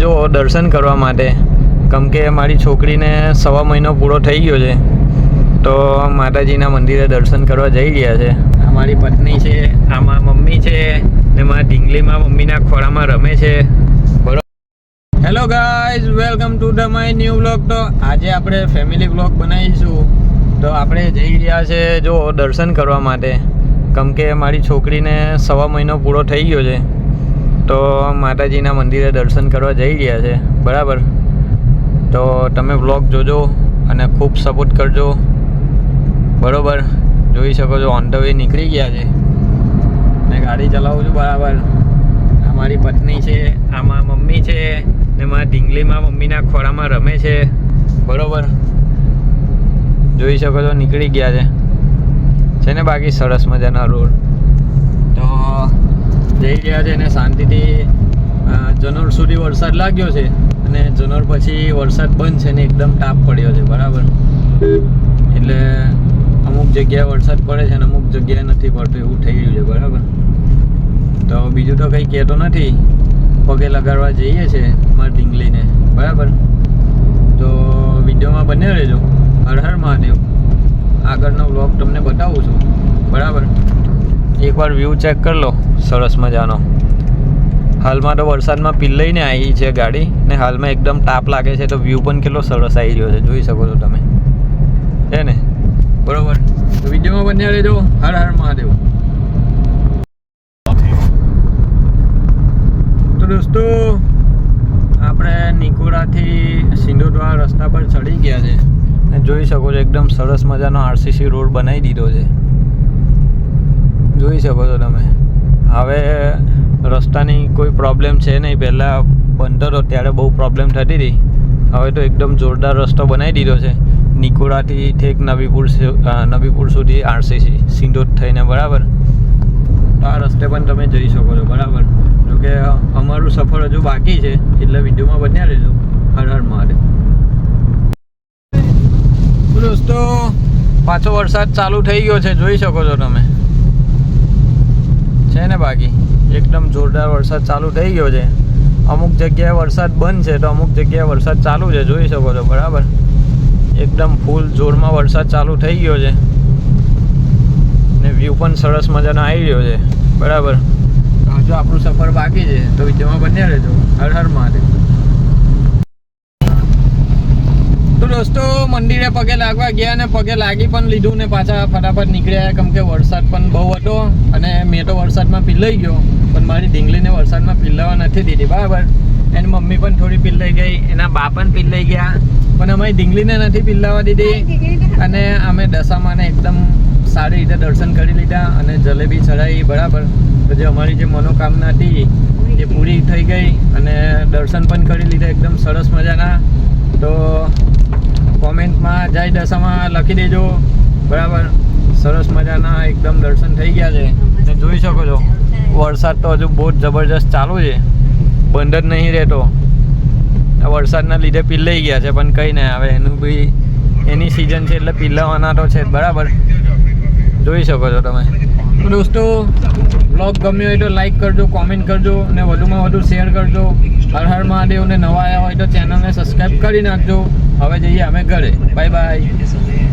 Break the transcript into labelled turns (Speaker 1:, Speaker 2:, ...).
Speaker 1: જો દર્શન કરવા માટે, કેમ કે મારી છોકરીને 1.5 મહિનો પૂરો થઈ ગયો છે, તો માતાજીના મંદિરે દર્શન કરવા જઈ રહ્યા છે. આ મારી પત્ની છે, આમાં મમ્મી છે ને મારા ઢીંગલીમાં મમ્મીના ખોળામાં રમે છે. બરોબર. Hello guys, welcome to the my new vlog. તો આજે આપણે ફેમિલી વ્લોગ બનાવીશું. તો આપણે જઈ રહ્યા છે જો દર્શન કરવા માટે, કેમ કે મારી છોકરીને 1.5 મહિનો પૂરો થઈ ગયો છે, તો માતાજીના મંદિરે દર્શન કરવા જઈ રહ્યા છે. બરાબર. તો તમે વ્લોગ જોજો અને ખૂબ સપોર્ટ કરજો. બરાબર. જોઈ શકો છો ઓન ધ વે નીકળી ગયા છે ને ગાડી ચલાવું છું. બરાબર. આ મારી પત્ની છે, આમાં મમ્મી છે ને મારા ઢીંગલીમાં મમ્મીના ખોળામાં રમે છે. બરાબર. જોઈ શકો છો નીકળી ગયા છે ને બાકી સરસ મજાના રોડ. તો જઈ રહ્યા છે અને શાંતિથી જનોર સુધી વરસાદ લાગ્યો છે અને જનોર પછી વરસાદ બંધ છે ને એકદમ તાપ પડ્યો છે. બરાબર. એટલે અમુક જગ્યાએ વરસાદ પડે છે અને અમુક જગ્યાએ નથી પડતો, એવું થઈ રહ્યું છે. બરાબર. તો બીજું તો કંઈ કહેતો નથી, પગે લગાડવા જઈએ છે મારા ઢીંગલીને. બરાબર. તો વિડીયોમાં બન્યા રહેજો. હર હર મહાદેવ. આગળનો વ્લોગ તમને બતાવું છું. બરાબર. એકવાર વ્યૂ ચેક કરી લો, સરસ મજાનો. હાલમાં તો વરસાદમાં પિલ્લઈને આવી છે ગાડી ને હાલમાં એકદમ તાપ લાગે છે, તો વ્યૂ પણ કેટલો સરસ આવી રહ્યો છે, જોઈ શકો છો તમે. છે ને? બરોબર. તો વિડીયોમાં બન્યા રહેજો. હર હર મહાદેવ. તો દોસ્તો, આપણે નિકોડાથી સિંધોદરા રસ્તા પર ચડી ગયા છે ને જોઈ શકો છો એકદમ સરસ મજાનો આરસીસી રોડ બનાવી દીધો છે. જોઈ શકો છો તમે. હવે રસ્તાની કોઈ પ્રોબ્લેમ છે નહીં. પહેલાં બંધ હતો ત્યારે બહુ પ્રોબ્લેમ થતી હતી. હવે તો એકદમ જોરદાર રસ્તો બનાવી દીધો છે નિકોડાથી ઠેક નબીપુર સુધી આરસીસી સિંધોદ થઈને. બરાબર. તો આ રસ્તે પણ તમે જઈ શકો છો. બરાબર. જોકે અમારું સફર હજુ બાકી છે, એટલે વિડીયોમાં બન્યા રહેજો. હર હર મહાદેવ. દોસ્તો, પાછો વરસાદ ચાલુ થઈ ગયો છે, જોઈ શકો છો તમે. છે ને બાકી એકદમ જોરદાર વરસાદ ચાલુ થઈ ગયો છે. અમુક જગ્યાએ વરસાદ બંધ છે તો અમુક જગ્યાએ વરસાદ ચાલુ છે, જોઈ શકો છો. બરાબર. એકદમ ફૂલ જોરમાં વરસાદ ચાલુ થઈ ગયો છે ને વ્યૂ પણ સરસ મજાનો આવી રહ્યો છે. બરાબર. તો હજુ આપણું સફર બાકી છે, તો વિડીયોમાં બન્યા રહેજો. હર હર મહાદેવ. તો દોસ્તો, મંદિરે પગે લાગવા ગયા ને પગે લાગી પણ લીધું ને પાછા ફટાફટ નીકળ્યા, કેમ કે વરસાદ પણ બહુ હતો અને મેં તો વરસાદમાં પીલાઈ ગયો, પણ મારી ઢીંગલીને વરસાદમાં પીલાવા નથી દીધી. બરાબર. એની મમ્મી પણ થોડી પીલાઈ ગઈ, એના બા પણ પીલાઈ ગયા, પણ અમારી ઢીંગલીને નથી પીલાવા દીધી. અને અમે દશામાને એકદમ સારી રીતે દર્શન કરી લીધા અને જલેબી ચડાવી. બરાબર. તો જે અમારી જે મનોકામના હતી એ પૂરી થઈ ગઈ અને દર્શન પણ કરી લીધા એકદમ સરસ મજાના. તો કોમેન્ટમાં જય દશામાં લખી દેજો. બરાબર. સરસ મજાના એકદમ દર્શન થઈ ગયા છે ને જોઈ શકો છો વરસાદ તો હજુ બહુ જ જબરજસ્ત ચાલુ છે, બંધ જ નહીં રહેતો. વરસાદના લીધે પીલાઈ ગયા છે, પણ કંઈ નહીં, આવે એનું બી એની સિઝન છે એટલે પીલાવાના તો છે જ. બરાબર. જોઈ શકો છો તમે. તો દોસ્તો, બ્લોગ ગમ્યો હોય તો લાઈક કરજો, કોમેન્ટ કરજો અને વધુમાં વધુ શેર કરજો. હર હર મહાદેવ. ને નવા આવ્યા હોય તો ચેનલને સબસ્ક્રાઈબ કરી નાખજો. હવે જઈએ અમે ઘરે. Bye bye.